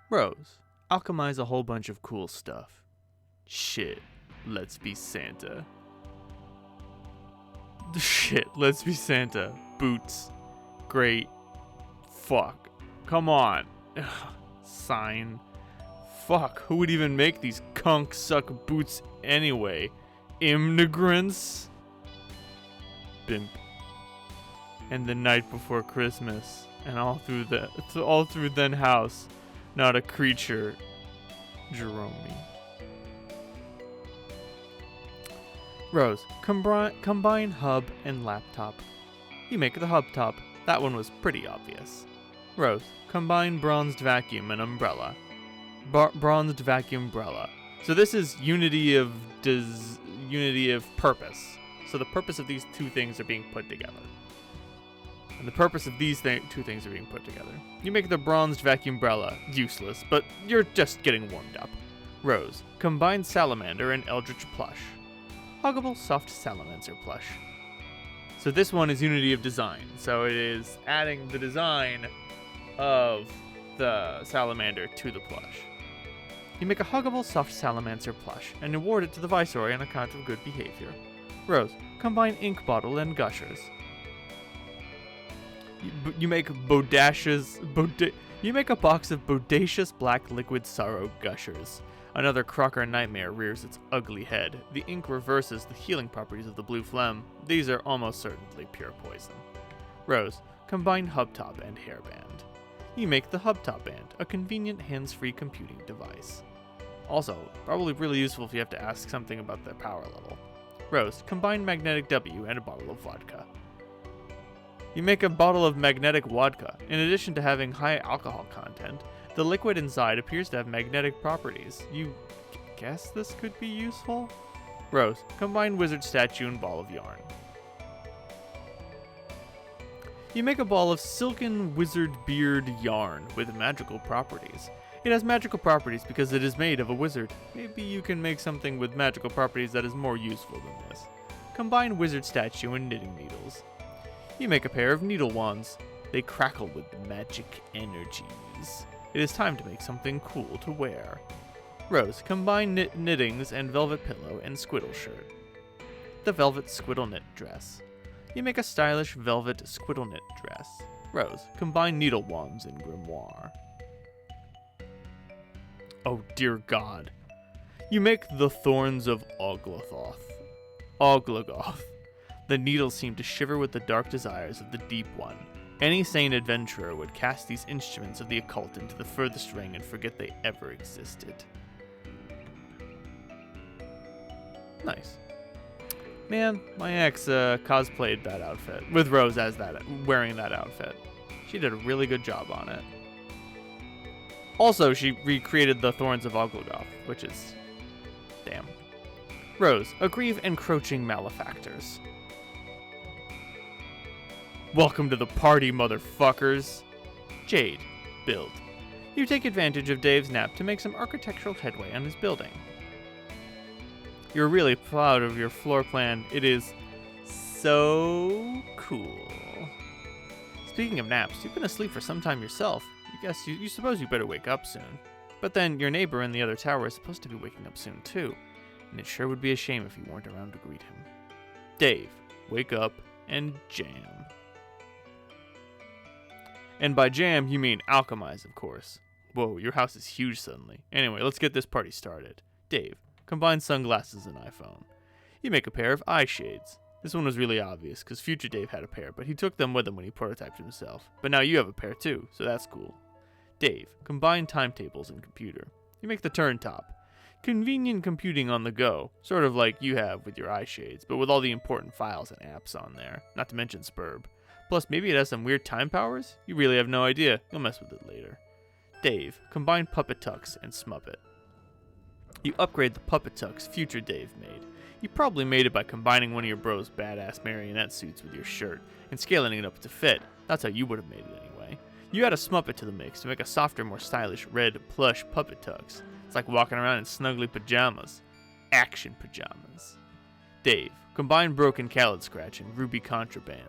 Rose, alchemize a whole bunch of cool stuff. Shit, let's be Santa. Shit, let's be Santa. Boots. Great. Fuck. Come on. Sign. Fuck, who would even make these conch-suck boots anyway? Immigrants? Bimp. And the night before Christmas, and all through then house, not a creature. Jerome. Rose, combine hub and laptop. You make the hub top. That one was pretty obvious. Rose, combine bronzed vacuum and umbrella. Bronzed vacuum umbrella. So this is unity of purpose. So the purpose of these two things are being put together. And the purpose of these two things are being put together. You make the bronzed vacuum umbrella useless, but you're just getting warmed up. Rose, combine salamander and eldritch plush. Huggable soft salamander plush. So this one is unity of design. So it is adding the design of the salamander to the plush. You make a huggable soft salamander plush and award it to the Viceroy on account of good behavior. Rose, combine ink bottle and gushers. You make you make a box of bodacious black liquid sorrow gushers. Another Crocker nightmare rears its ugly head. The ink reverses the healing properties of the blue phlegm. These are almost certainly pure poison. Rose, combine hubtop and hairband. You make the hubtop band, a convenient hands-free computing device. Also, probably really useful if you have to ask something about their power level. Rose, combine magnetic W and a bottle of vodka. You make a bottle of magnetic vodka. In addition to having high alcohol content, the liquid inside appears to have magnetic properties. You guess this could be useful? Rose, combine wizard statue and ball of yarn. You make a ball of silken wizard beard yarn with magical properties. It has magical properties because it is made of a wizard. Maybe you can make something with magical properties that is more useful than this. Combine wizard statue and knitting needles. You make a pair of needle wands. They crackle with magic energies. It is time to make something cool to wear. Rose, combine knittings and velvet pillow and squiddle shirt. The velvet squiddle knit dress. You make a stylish velvet squiddle knit dress. Rose, combine needle wands and grimoire. Oh dear God. You make the thorns of Oglogoth. The needles seem to shiver with the dark desires of the Deep One. Any sane adventurer would cast these instruments of the occult into the furthest ring and forget they ever existed. Nice. Man, my ex cosplayed that outfit, with Rose as wearing that outfit. She did a really good job on it. Also, she recreated the Thorns of Oglogoth, which is... damn. Rose, aggrieve encroaching malefactors. Welcome to the party, motherfuckers. Jade, build. You take advantage of Dave's nap to make some architectural headway on his building. You're really proud of your floor plan. It is so cool. Speaking of naps, you've been asleep for some time yourself. You suppose you better wake up soon. But then your neighbor in the other tower is supposed to be waking up soon too, and it sure would be a shame if you weren't around to greet him. Dave, wake up and jam. And by jam, you mean alchemize, of course. Whoa, your house is huge suddenly. Anyway, let's get this party started. Dave, combine sunglasses and iPhone. You make a pair of eye shades. This one was really obvious, because future Dave had a pair, but he took them with him when he prototyped himself. But now you have a pair too, so that's cool. Dave, combine timetables and computer. You make the turn top. Convenient computing on the go, sort of like you have with your eye shades, but with all the important files and apps on there, not to mention Spurb. Plus, maybe it has some weird time powers? You really have no idea. You'll mess with it later. Dave, combine Puppet Tux and Smuppet. You upgrade the Puppet Tux future Dave made. You probably made it by combining one of your bro's badass marionette suits with your shirt and scaling it up to fit. That's how you would have made it anyway. You add a Smuppet to the mix to make a softer, more stylish red plush Puppet Tux. It's like walking around in snuggly pajamas. Action pajamas. Dave, combine Broken Khaled Scratch and Ruby Contraband.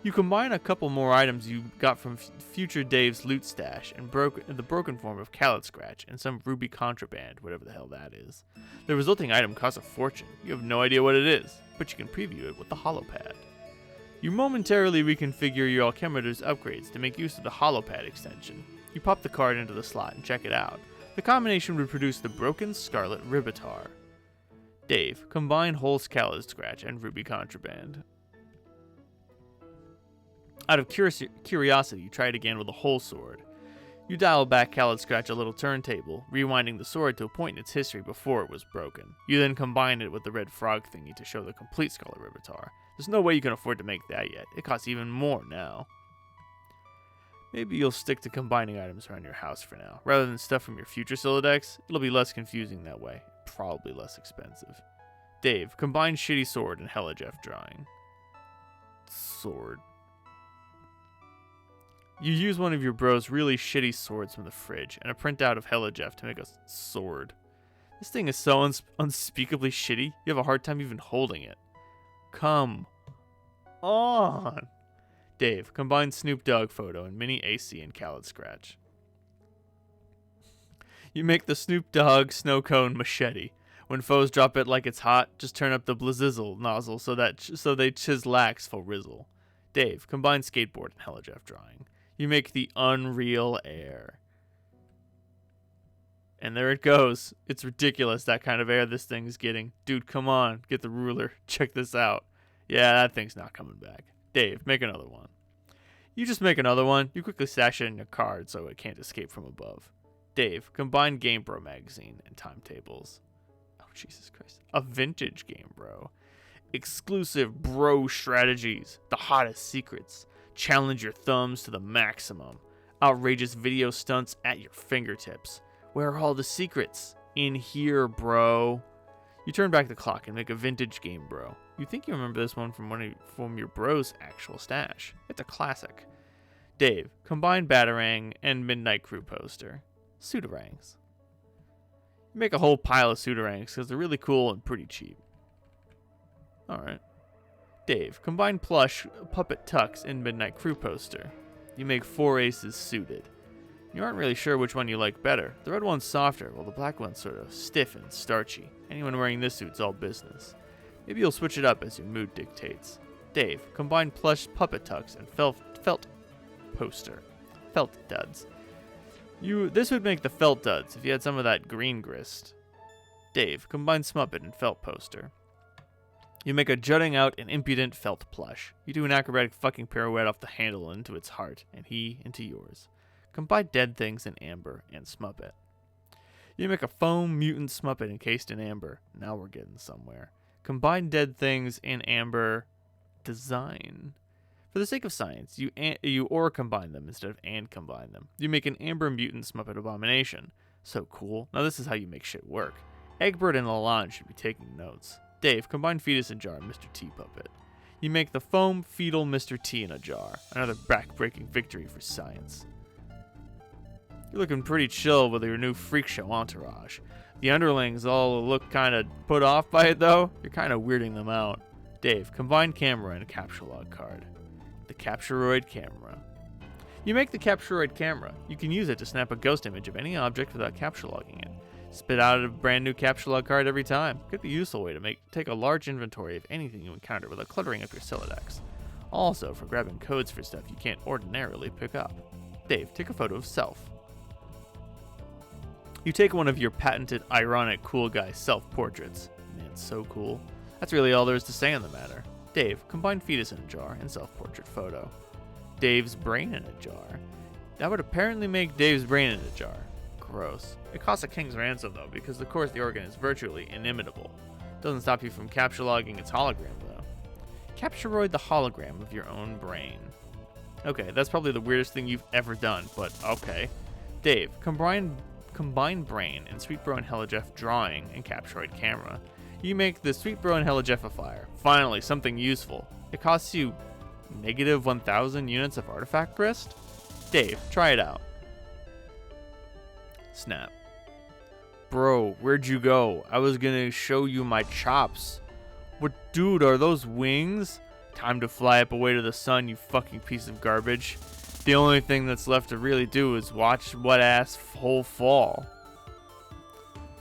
You combine a couple more items you got from future Dave's loot stash and the broken form of Khaled Scratch and some ruby contraband, whatever the hell that is. The resulting item costs a fortune. You have no idea what it is, but you can preview it with the holopad. You momentarily reconfigure your Alchemider's upgrades to make use of the holopad extension. You pop the card into the slot and check it out. The combination would produce the Broken Scarlet Ribitar. Dave, combine whole Khaled Scratch and ruby contraband. Out of curiosity, you try it again with a whole sword. You dial back Khaled Scratch a little turntable, rewinding the sword to a point in its history before it was broken. You then combine it with the red frog thingy to show the complete Scarlet Ribitar. There's no way you can afford to make that yet. It costs even more now. Maybe you'll stick to combining items around your house for now. Rather than stuff from your future Silodex, it'll be less confusing that way. Probably less expensive. Dave, combine shitty sword and Hellajef drawing. Sword. You use one of your bro's really shitty swords from the fridge and a printout of Hellajef to make a sword. This thing is so unspeakably shitty, you have a hard time even holding it. Come on. Dave, combine Snoop Dogg photo and mini AC and Khaled Scratch. You make the Snoop Dogg snow cone machete. When foes drop it like it's hot, just turn up the Blizizzle nozzle so they chislax for rizzle. Dave, combine skateboard and Hellajef drawing. You make the Unreal Air. And there it goes. It's ridiculous that kind of air this thing's getting. Dude, come on, get the ruler. Check this out. Yeah, that thing's not coming back. Dave, make another one. You just make another one. You quickly stash it in your card so it can't escape from above. Dave, combine Game Bro magazine and timetables. Oh, Jesus Christ. A vintage Game Bro. Exclusive bro strategies. The hottest secrets. Challenge your thumbs to the maximum. Outrageous video stunts at your fingertips. Where are all the secrets? In here, bro. You turn back the clock and make a vintage Game Bro. You think you remember this one from your bro's actual stash. It's a classic. Dave, combine Batarang and Midnight Crew poster. Sudarangs. You make a whole pile of Sudarangs because they're really cool and pretty cheap. Alright. Dave, combine plush Puppet Tux and Midnight Crew poster. You make 4 aces suited. You aren't really sure which one you like better. The red one's softer, while the black one's sort of stiff and starchy. Anyone wearing this suit's all business. Maybe you'll switch it up as your mood dictates. Dave, combine plush Puppet Tux and felt poster. Felt duds. This would make the felt duds if you had some of that green grist. Dave, combine Smuppet and felt poster. You make a jutting out and impudent felt plush. You do an acrobatic fucking pirouette off the handle into its heart, and he into yours. Combine Dead Things in amber and Smuppet. You make a foam mutant Smuppet encased in amber. Now we're getting somewhere. Combine Dead Things in amber design. For the sake of science, you or combine them instead of and combine them. You make an amber mutant Smuppet abomination. So cool. Now this is how you make shit work. Egbert and Lalonde should be taking notes. Dave, combine Fetus and Jar and Mr. T puppet. You make the foam fetal Mr. T in a jar. Another back-breaking victory for science. You're looking pretty chill with your new freak show entourage. The underlings all look kind of put off by it though. You're kind of weirding them out. Dave, combine camera and a capture log card. The Capturoid camera. You make the Capturoid camera. You can use it to snap a ghost image of any object without capture logging it. Spit out a brand new capture log card every time. Could be a useful way to take a large inventory of anything you encounter without cluttering up your Silodex. Also for grabbing codes for stuff you can't ordinarily pick up. Dave, take a photo of self. You take one of your patented, ironic, cool guy self-portraits. Man, so cool. That's really all there is to say on the matter. Dave, combine Fetus in a jar and self-portrait photo. Dave's brain in a jar. That would apparently make Dave's brain in a jar. Gross. It costs a king's ransom though, because of course the organ is virtually inimitable. Doesn't stop you from capture logging its hologram though. Capturoid the hologram of your own brain. Okay, that's probably the weirdest thing you've ever done, but okay. Dave, combine Brain and Sweet Bro and Hellajef drawing and Capturoid camera. You make the Sweet Bro and Hellajeffifier. Finally, something useful. It costs you negative 1,000 units of artifact grist? Dave, try it out. Snap. Bro, where'd you go? I was gonna show you my chops. What, dude, are those wings? Time to fly up away to the sun, you fucking piece of garbage. The only thing that's left to really do is watch wet-ass hole fall.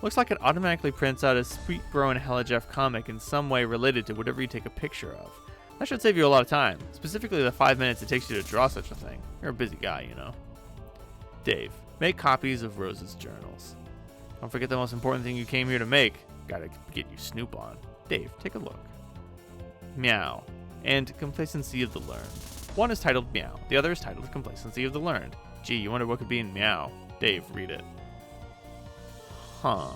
Looks like it automatically prints out a sweet bro and Hella Jeff comic in some way related to whatever you take a picture of. That should save you a lot of time, specifically the 5 minutes it takes you to draw such a thing. You're a busy guy, you know. Dave, make copies of Rose's journals. Don't forget the most important thing you came here to make. Gotta get you Snoop on. Dave, take a look. Meow and Complacency of the Learned. One is titled Meow, the other is titled Complacency of the Learned. Gee, you wonder what could be in Meow. Dave, read it. Huh.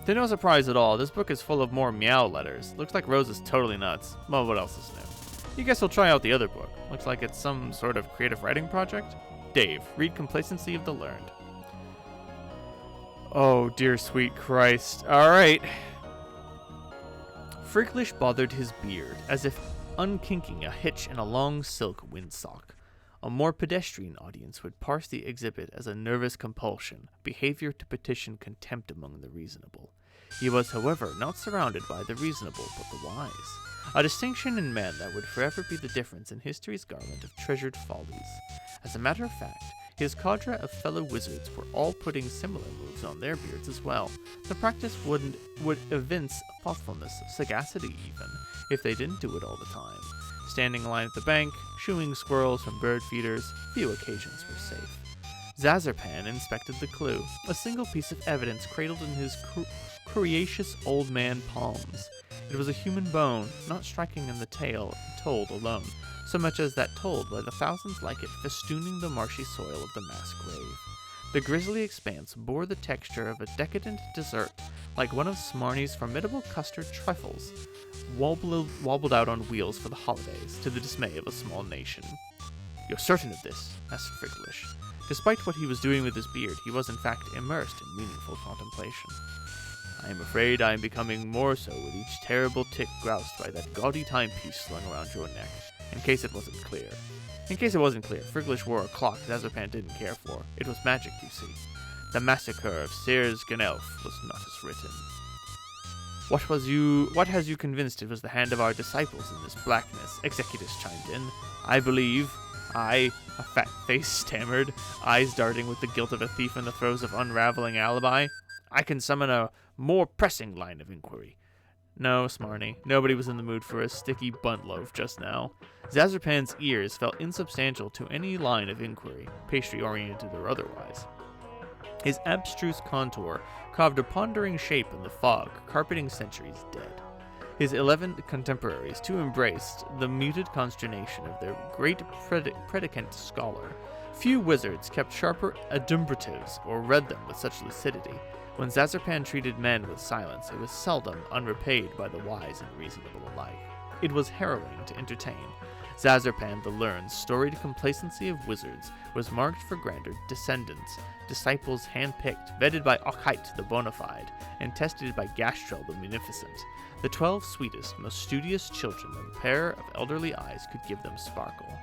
To no surprise at all, this book is full of more meow letters. Looks like Rose is totally nuts. Well, what else is new? You guess we'll try out the other book. Looks like it's some sort of creative writing project. Dave, read Complacency of the Learned. Oh, dear sweet Christ. Alright. Fricklish bothered his beard, as if unkinking a hitch in a long silk windsock. A more pedestrian audience would parse the exhibit as a nervous compulsion, behavior to petition contempt among the reasonable. He was, however, not surrounded by the reasonable but the wise, a distinction in men that would forever be the difference in history's garland of treasured follies. As a matter of fact, his cadre of fellow wizards were all putting similar moves on their beards as well. The practice would evince thoughtfulness, sagacity even, if they didn't do it all the time. Standing in line at the bank, shooing squirrels from bird feeders, few occasions were safe. Zazarpan inspected the clue, a single piece of evidence cradled in his curious old man palms. It was a human bone, not striking in the told alone, so much as that told by the thousands like it festooning the marshy soil of the mass grave. The grisly expanse bore the texture of a decadent dessert, like one of Smarnie's formidable custard trifles, wobbled out on wheels for the holidays, to the dismay of a small nation. "You're certain of this?" asked Fricklish. Despite what he was doing with his beard, he was in fact immersed in meaningful contemplation. "I am afraid I am becoming more so with each terrible tick groused by that gaudy timepiece slung around your neck. In case it wasn't clear, Fricklish wore a clock Zazarpan didn't care for. It was magic, you see. The massacre of Sears Ganelf was not as written. What has you convinced it was the hand of our disciples in this blackness?" Executus chimed in. I, a fat face stammered, eyes darting with the guilt of a thief in the throes of unraveling alibi. "I can summon a more pressing line of inquiry." No, Smarnie, nobody was in the mood for a sticky bunt loaf just now. Zazarpan's ears felt insubstantial to any line of inquiry, pastry-oriented or otherwise. His abstruse contour carved a pondering shape in the fog, carpeting centuries dead. His 11 contemporaries too embraced the muted consternation of their great predicant scholar. Few wizards kept sharper adumbratives or read them with such lucidity. When Zazarpan treated men with silence, it was seldom unrepaid by the wise and reasonable alike. It was harrowing to entertain. Zazarpan the Learned's storied complacency of wizards was marked for grander descendants, disciples handpicked, vetted by Ockheit the Bonafide, and tested by Gastrel the Munificent. The 12 sweetest, most studious children that a pair of elderly eyes could give them sparkle.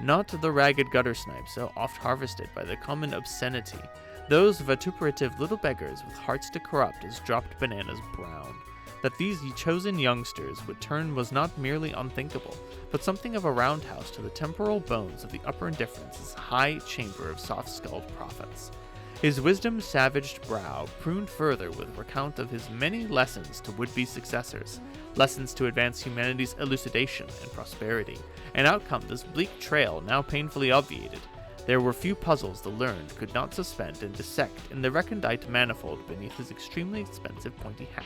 Not the ragged gutter snipes so oft harvested by the common obscenity, those vituperative little beggars with hearts to corrupt as dropped bananas brown. That these chosen youngsters would turn was not merely unthinkable, but something of a roundhouse to the temporal bones of the upper indifference's high chamber of soft-skulled prophets. His wisdom-savaged brow pruned further with recount of his many lessons to would-be successors, lessons to advance humanity's elucidation and prosperity, and out come this bleak trail now painfully obviated. There were few puzzles the learned could not suspend and dissect in the recondite manifold beneath his extremely expensive pointy hat,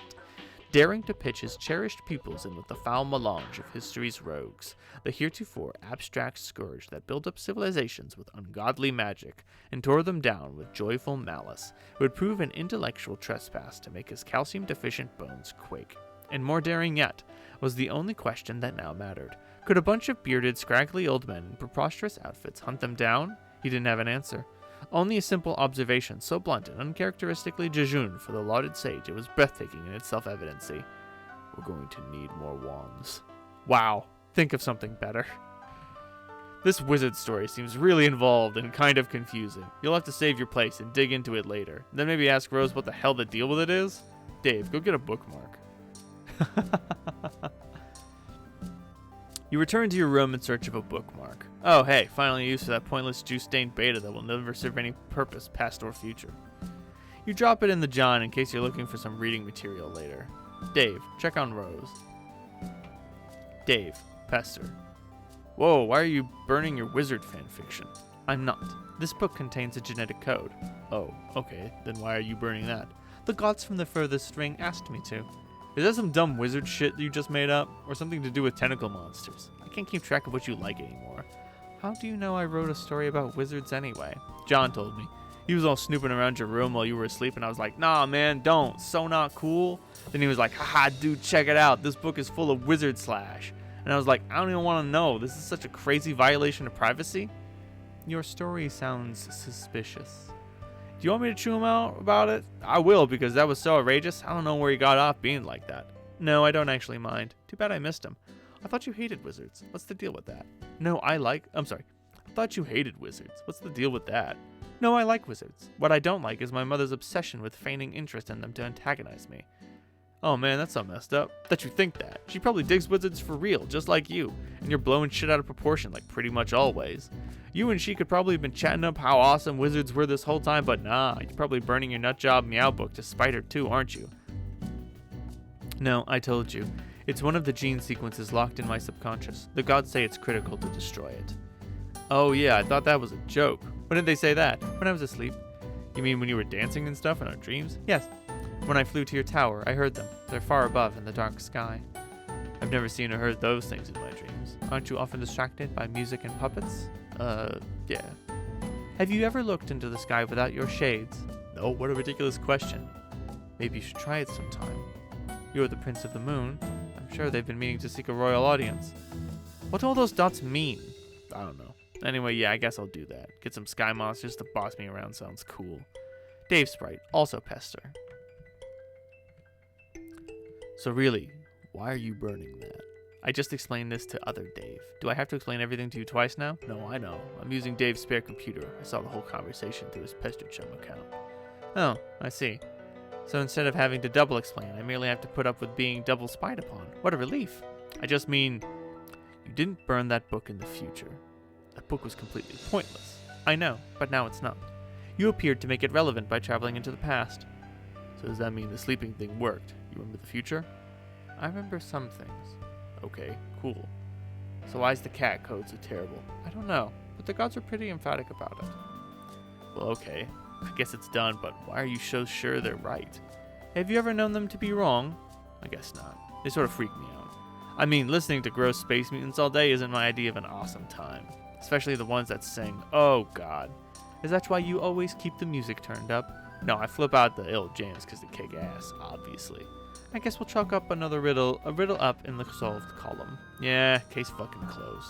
daring to pitch his cherished pupils in with the foul melange of history's rogues, the heretofore abstract scourge that built up civilizations with ungodly magic and tore them down with joyful malice, would prove an intellectual trespass to make his calcium-deficient bones quake. And more daring yet, was the only question that now mattered. Could a bunch of bearded, scraggly old men in preposterous outfits hunt them down? He didn't have an answer. Only a simple observation, so blunt and uncharacteristically jejune for the lauded sage, it was breathtaking in its self-evidency. "We're going to need more wands." Wow, think of something better. This wizard story seems really involved and kind of confusing. You'll have to save your place and dig into it later. Then maybe ask Rose what the hell the deal with it is? Dave, go get a bookmark. You return to your room in search of a bookmark. Oh hey, finally used for that pointless juice-stained beta that will never serve any purpose, past or future. You drop it in the John in case you're looking for some reading material later. Dave, check on Rose. Dave, Pester. Whoa, why are you burning your wizard fanfiction? I'm not. This book contains a genetic code. Oh, okay, then why are you burning that? The gods from the furthest ring asked me to. Is that some dumb wizard shit that you just made up? Or something to do with tentacle monsters? I can't keep track of what you like anymore. How do you know I wrote a story about wizards anyway? John told me. He was all snooping around your room while you were asleep, and I was like, nah, man, don't. So not cool. Then he was like, haha, dude, check it out. This book is full of wizard slash. And I was like, I don't even want to know. This is such a crazy violation of privacy. Your story sounds suspicious. Do you want me to chew him out about it? I will, because that was so outrageous. I don't know where he got off being like that. No, I don't actually mind. Too bad I missed him. I thought you hated wizards. What's the deal with that? No, I thought you hated wizards. What's the deal with that? No, I like wizards. What I don't like is my mother's obsession with feigning interest in them to antagonize me. Oh man, that's so messed up. That you think that. She probably digs wizards for real, just like you. And you're blowing shit out of proportion, like pretty much always. You and she could probably have been chatting up how awesome wizards were this whole time, but nah, you're probably burning your nutjob meow book to spite her too, aren't you? No, I told you. It's one of the gene sequences locked in my subconscious. The gods say it's critical to destroy it. Oh yeah, I thought that was a joke. When did they say that? When I was asleep. You mean when you were dancing and stuff in our dreams? Yes. When I flew to your tower, I heard them. They're far above in the dark sky. I've never seen or heard those things in my dreams. Aren't you often distracted by music and puppets? Yeah. Have you ever looked into the sky without your shades? No, what a ridiculous question. Maybe you should try it sometime. You're the Prince of the Moon. I'm sure they've been meaning to seek a royal audience. What do all those dots mean? I don't know. Anyway, yeah, I guess I'll do that. Get some sky monsters to boss me around sounds cool. Dave Sprite, also Pester. So really, why are you burning that? I just explained this to other Dave. Do I have to explain everything to you twice now? No, I know. I'm using Dave's spare computer. I saw the whole conversation through his Pester Chum account. Oh, I see. So instead of having to double explain, I merely have to put up with being double spied upon. What a relief. I just mean, you didn't burn that book in the future. That book was completely pointless. I know, but now it's not. You appeared to make it relevant by traveling into the past. So does that mean the sleeping thing worked? You remember the future? I remember some things. Okay, cool. So why is the cat code so terrible? I don't know, but the gods are pretty emphatic about it. Well, okay. I guess it's done, but why are you so sure they're right? Have you ever known them to be wrong? I guess not. They sort of freak me out. I mean, listening to gross space mutants all day isn't my idea of an awesome time. Especially the ones that sing, oh god. Is that why you always keep the music turned up? No, I flip out the ill jams because they kick ass, obviously. I guess we'll chalk up a riddle up in the solved column. Yeah, case fucking closed.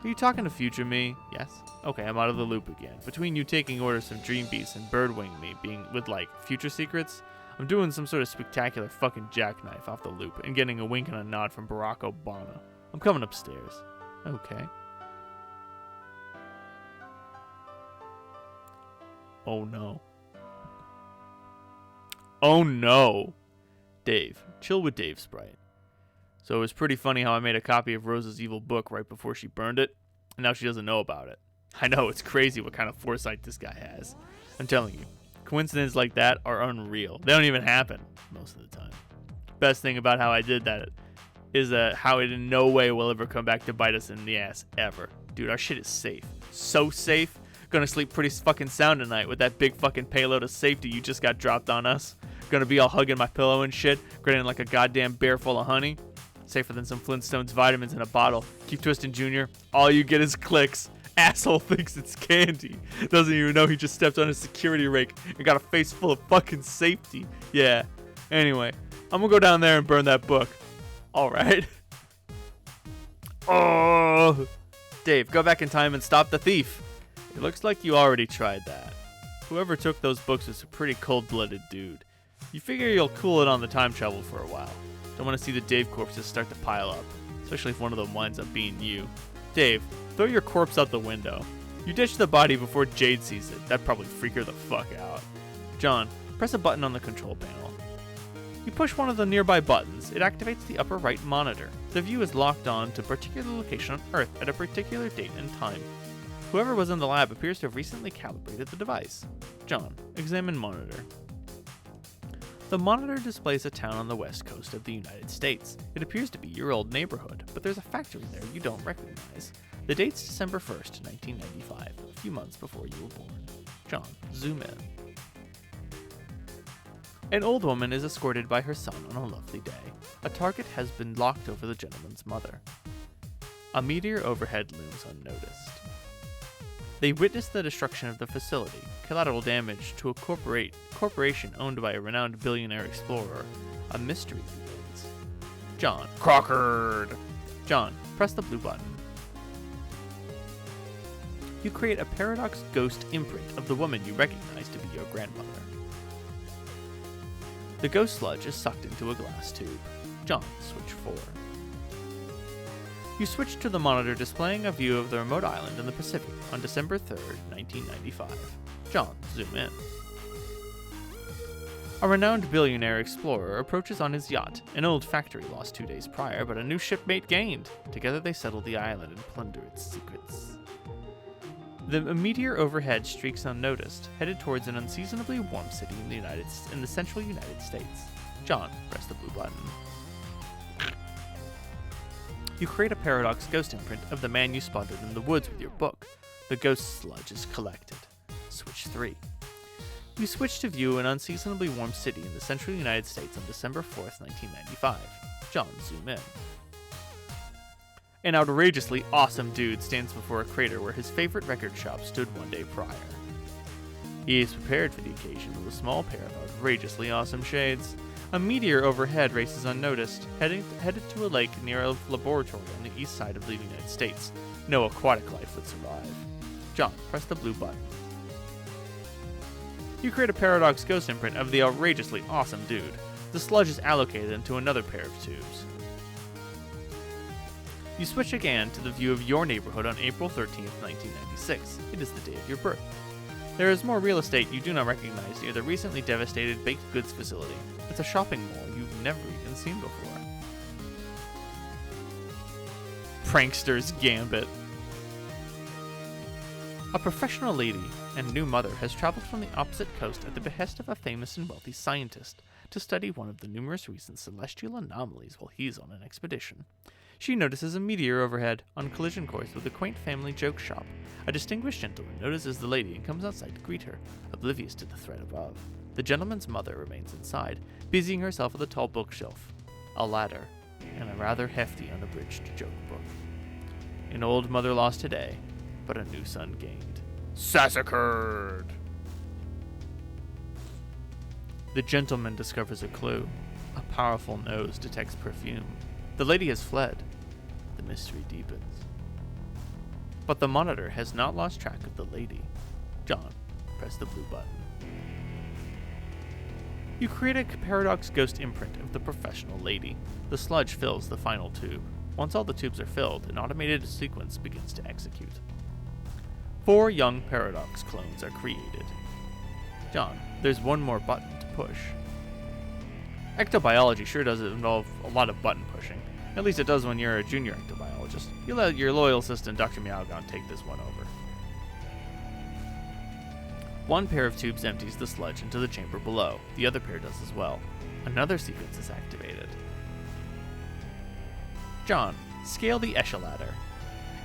Are you talking to future me? Yes. Okay, I'm out of the loop again. Between you taking orders from Dream Beast and birdwing me being with like future secrets, I'm doing some sort of spectacular fucking jackknife off the loop and getting a wink and a nod from Barack Obama. I'm coming upstairs. Okay. Oh no. Oh no. Dave. Chill with Dave Sprite. So it was pretty funny how I made a copy of Rose's evil book right before she burned it, and now she doesn't know about it. I know, it's crazy what kind of foresight this guy has. I'm telling you, coincidences like that are unreal. They don't even happen most of the time. Best thing about how I did that is how it in no way will ever come back to bite us in the ass, ever. Dude, our shit is safe. So safe. Gonna sleep pretty fucking sound tonight with that big fucking payload of safety you just got dropped on us. Gonna be all hugging my pillow and shit, grinning like a goddamn bear full of honey. Safer than some Flintstones vitamins in a bottle. Keep twisting, Junior. All you get is clicks. Asshole thinks it's candy. Doesn't even know he just stepped on a security rake and got a face full of fucking safety. Yeah. Anyway, I'm gonna go down there and burn that book. Alright. Oh. Dave, go back in time and stop the thief. It looks like you already tried that. Whoever took those books is a pretty cold-blooded dude. You figure you'll cool it on the time travel for a while. Don't want to see the Dave corpses start to pile up, especially if one of them winds up being you. Dave, throw your corpse out the window. You ditch the body before Jade sees it. That'd probably freak her the fuck out. John, press a button on the control panel. You push one of the nearby buttons, it activates the upper right monitor. The view is locked on to a particular location on Earth at a particular date and time. Whoever was in the lab appears to have recently calibrated the device. John, examine monitor. The monitor displays a town on the west coast of the United States. It appears to be your old neighborhood, but there's a factory there you don't recognize. The date's December 1st, 1995, a few months before you were born. John, zoom in. An old woman is escorted by her son on a lovely day. A target has been locked over the gentleman's mother. A meteor overhead looms unnoticed. They witness the destruction of the facility, collateral damage to a corporation owned by a renowned billionaire explorer. A mystery begins. John, Crockard! John, press the blue button. You create a paradox ghost imprint of the woman you recognize to be your grandmother. The ghost sludge is sucked into a glass tube. John, switch 4. You switch to the monitor displaying a view of the remote island in the Pacific on December 3rd, 1995. John, zoom in. A renowned billionaire explorer approaches on his yacht. An old factory lost 2 days prior, but a new shipmate gained. Together they settle the island and plunder its secrets. The meteor overhead streaks unnoticed, headed towards an unseasonably warm city in the central United States. John, press the blue button. You create a paradox ghost imprint of the man you spotted in the woods with your book. The ghost sludge is collected. Switch 3. You switch to view an unseasonably warm city in the central United States on December 4th, 1995. John, zoom in. An outrageously awesome dude stands before a crater where his favorite record shop stood 1 day prior. He is prepared for the occasion with a small pair of outrageously awesome shades. A meteor overhead races unnoticed, headed to a lake near a laboratory on the east side of the United States. No aquatic life would survive. John, press the blue button. You create a paradox ghost imprint of the outrageously awesome dude. The sludge is allocated into another pair of tubes. You switch again to the view of your neighborhood on April 13th, 1996. It is the day of your birth. There is more real estate you do not recognize near the recently devastated baked goods facility. It's a shopping mall you've never even seen before. Prankster's Gambit. A professional lady and new mother has traveled from the opposite coast at the behest of a famous and wealthy scientist to study one of the numerous recent celestial anomalies while he's on an expedition. She notices a meteor overhead on collision course with a quaint family joke shop. A distinguished gentleman notices the lady and comes outside to greet her, oblivious to the threat above. The gentleman's mother remains inside, busying herself with a tall bookshelf, a ladder, and a rather hefty unabridged joke book. An old mother lost today, but a new son gained. Sassacred! The gentleman discovers a clue. A powerful nose detects perfume. The lady has fled. The mystery deepens. But the monitor has not lost track of the lady. John, press the blue button. You create a paradox ghost imprint of the professional lady. The sludge fills the final tube. Once all the tubes are filled, an automated sequence begins to execute. 4 young paradox clones are created. John, there's one more button to push. Ectobiology sure does involve a lot of button pushing. At least it does when you're a junior ectobiologist. You let your loyal assistant, Dr. Meowgon, take this one over. 1 pair of tubes empties the sludge into the chamber below. The other pair does as well. Another sequence is activated. John, scale the echelon.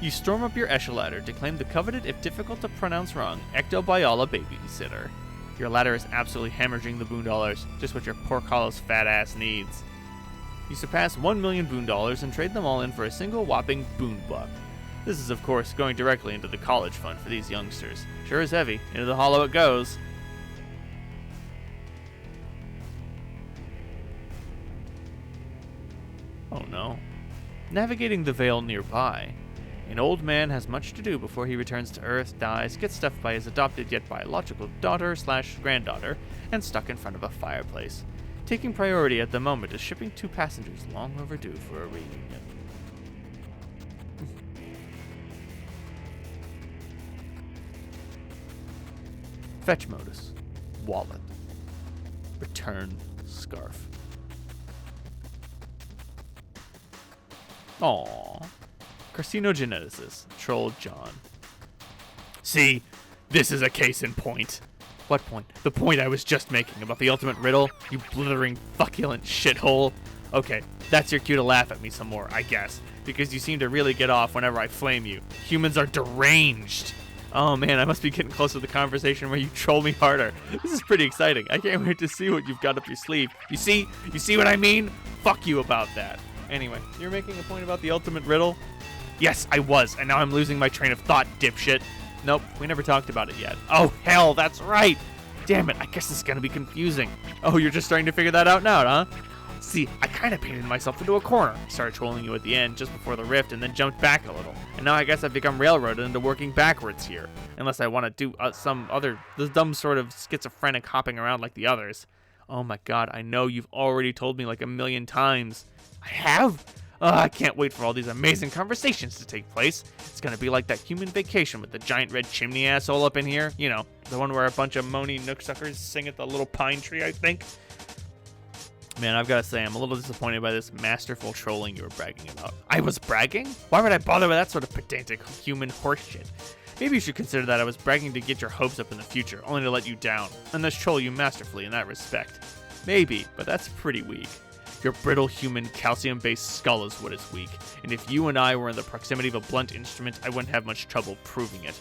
You storm up your echelon to claim the coveted, if difficult to pronounce wrong, Ectobiola babysitter. Your ladder is absolutely hemorrhaging the boondollars, just what your pork hollow's fat ass needs. You surpass 1 million boondollars and trade them all in for a single whopping boonbuck. This is, of course, going directly into the college fund for these youngsters. Sure is heavy. Into the hollow it goes. Oh no. Navigating the Vale nearby. An old man has much to do before he returns to Earth, dies, gets stuffed by his adopted yet biological daughter/granddaughter, and stuck in front of a fireplace. Taking priority at the moment is shipping 2 passengers long overdue for a reunion. Fetch modus. Wallet. Return scarf. Aww. Carcinogeneticist, Troll John. See, this is a case in point. What point? The point I was just making about the ultimate riddle, you blithering fuckulent shithole. Okay, that's your cue to laugh at me some more, I guess, because you seem to really get off whenever I flame you. Humans are deranged. Oh man, I must be getting close to the conversation where you troll me harder. This is pretty exciting. I can't wait to see what you've got up your sleeve. You see what I mean? Fuck you about that. Anyway, you're making a point about the ultimate riddle? Yes, I was, and now I'm losing my train of thought, dipshit. Nope, we never talked about it yet. Oh, hell, that's right. Damn it, I guess this is gonna be confusing. Oh, you're just starting to figure that out now, huh? See, I kind of painted myself into a corner. I started trolling you at the end, just before the rift, and then jumped back a little. And now I guess I've become railroaded into working backwards here. Unless I want to do some other, this dumb sort of schizophrenic hopping around like the others. Oh my god, I know you've already told me like a million times. I have? I can't wait for all these amazing conversations to take place. It's gonna be like that human vacation with the giant red chimney asshole up in here. You know, the one where a bunch of moany nooksuckers sing at the little pine tree, I think. Man, I've got to say, I'm a little disappointed by this masterful trolling you were bragging about. I was bragging? Why would I bother with that sort of pedantic human horseshit? Maybe you should consider that I was bragging to get your hopes up in the future, only to let you down, and thus troll you masterfully in that respect. Maybe, but that's pretty weak. Your brittle human calcium-based skull is what is weak, and if you and I were in the proximity of a blunt instrument, I wouldn't have much trouble proving it.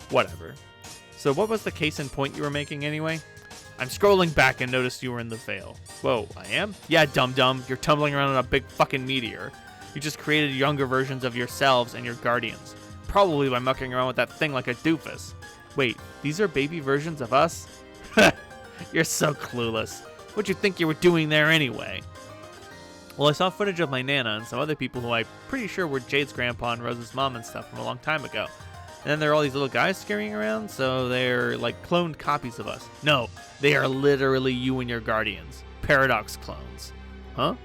Whatever. So what was the case in point you were making anyway? I'm scrolling back and noticed you were in the Veil. Whoa, I am? Yeah, dum-dum, you're tumbling around on a big fucking meteor. You just created younger versions of yourselves and your guardians. Probably by mucking around with that thing like a doofus. Wait, these are baby versions of us? You're so clueless. What'd you think you were doing there anyway? Well, I saw footage of my Nana and some other people who I'm pretty sure were Jade's grandpa and Rose's mom and stuff from a long time ago. And then there are all these little guys scurrying around, so they're like cloned copies of us. No, they are literally you and your guardians. Paradox clones. Huh?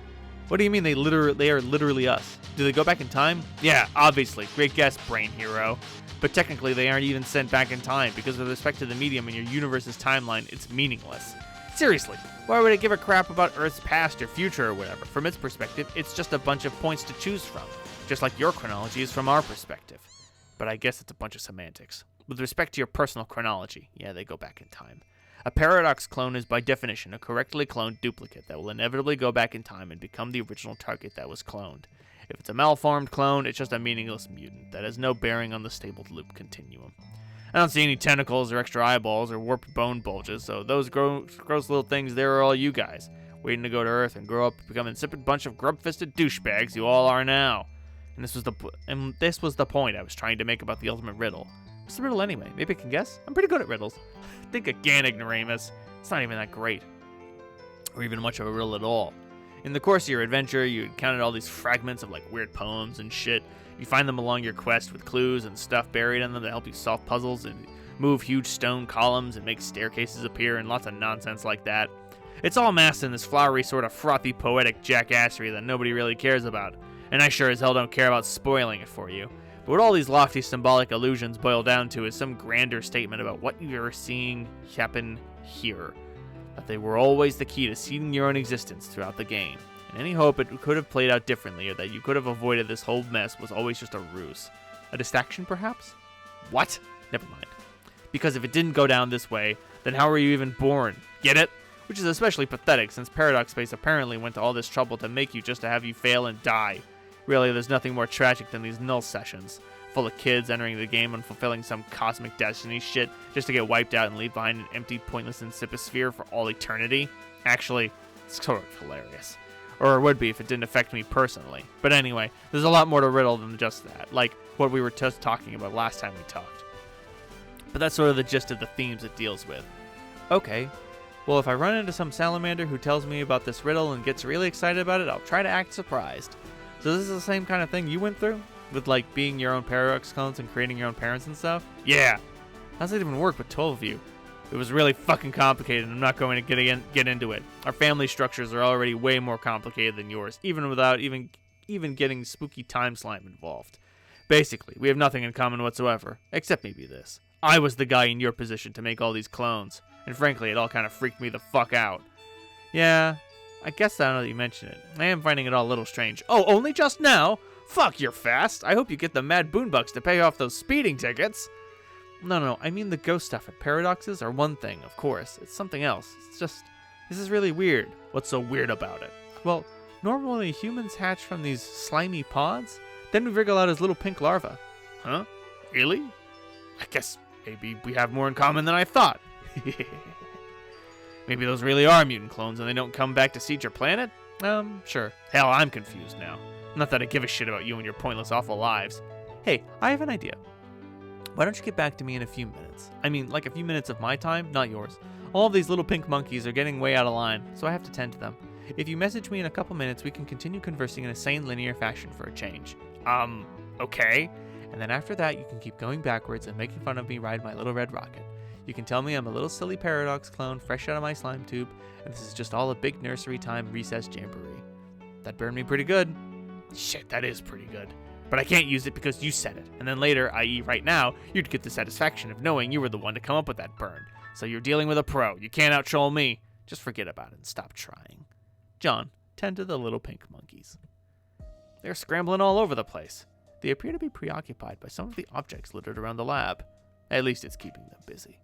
What do you mean they are literally us? Do they go back in time? Yeah, obviously. Great guess, brain hero. But technically they aren't even sent back in time, because with respect to the medium in your universe's timeline, it's meaningless. Seriously, why would it give a crap about Earth's past or future or whatever? From its perspective, it's just a bunch of points to choose from. Just like your chronology is from our perspective. But I guess it's a bunch of semantics. With respect to your personal chronology, yeah, they go back in time. A paradox clone is by definition a correctly cloned duplicate that will inevitably go back in time and become the original target that was cloned. If it's a malformed clone, it's just a meaningless mutant that has no bearing on the stabled loop continuum. I don't see any tentacles or extra eyeballs or warped bone bulges, so those gross little things there are all you guys, waiting to go to Earth and grow up to become an insipid bunch of grub-fisted douchebags you all are now. And this was the point I was trying to make about the ultimate riddle. What's the riddle anyway? Maybe I can guess? I'm pretty good at riddles. Think again, ignoramus. It's not even that great. Or even much of a riddle at all. In the course of your adventure, you encountered all these fragments of like weird poems and shit. You find them along your quest with clues and stuff buried in them that help you solve puzzles and move huge stone columns and make staircases appear and lots of nonsense like that. It's all masked in this flowery sort of frothy poetic jackassery that nobody really cares about. And I sure as hell don't care about spoiling it for you. But what all these lofty symbolic allusions boil down to is some grander statement about what you're seeing happen here. That they were always the key to seeding your own existence throughout the game. And any hope it could have played out differently or that you could have avoided this whole mess was always just a ruse. A distraction, perhaps? What? Never mind. Because if it didn't go down this way, then how were you even born? Get it? Which is especially pathetic since Paradox Space apparently went to all this trouble to make you just to have you fail and die. Really, there's nothing more tragic than these null sessions, full of kids entering the game and fulfilling some cosmic destiny shit just to get wiped out and leave behind an empty, pointless insipisphere for all eternity. Actually, it's sort of hilarious. Or it would be if it didn't affect me personally. But anyway, there's a lot more to riddle than just that, like what we were just talking about last time we talked. But that's sort of the gist of the themes it deals with. Okay, well if I run into some salamander who tells me about this riddle and gets really excited about it, I'll try to act surprised. So this is the same kind of thing you went through? With like being your own paradox clones and creating your own parents and stuff? Yeah! How does it even work with 12 of you? It was really fucking complicated and I'm not going to get into it. Our family structures are already way more complicated than yours, even without even getting spooky time slime involved. Basically, we have nothing in common whatsoever, except maybe this. I was the guy in your position to make all these clones, and frankly, it all kind of freaked me the fuck out. Yeah, I guess now that you mention it, I am finding it all a little strange. Oh, only just now? Fuck, you're fast. I hope you get the mad boonbucks to pay off those speeding tickets. No, I mean the ghost stuff at Paradoxes are one thing, of course. It's something else. It's just, this is really weird. What's so weird about it? Well, normally humans hatch from these slimy pods, then we wriggle out as little pink larvae. Huh? Really? I guess maybe we have more in common than I thought. Maybe those really are mutant clones and they don't come back to siege your planet? Sure. Hell, I'm confused now. Not that I give a shit about you and your pointless awful lives. Hey, I have an idea. Why don't you get back to me in a few minutes? I mean, like a few minutes of my time, not yours. All of these little pink monkeys are getting way out of line, so I have to tend to them. If you message me in a couple minutes, we can continue conversing in a sane, linear fashion for a change. Okay. And then after that, you can keep going backwards and making fun of me ride my little red rocket. You can tell me I'm a little silly Paradox clone fresh out of my slime tube, and this is just all a big nursery time recess jamboree. That burned me pretty good. Shit, that is pretty good. But I can't use it because you said it, and then later, i.e. right now, you'd get the satisfaction of knowing you were the one to come up with that burn. So you're dealing with a pro. You can't out-troll me. Just forget about it and stop trying. John, tend to the little pink monkeys. They're scrambling all over the place. They appear to be preoccupied by some of the objects littered around the lab. At least it's keeping them busy.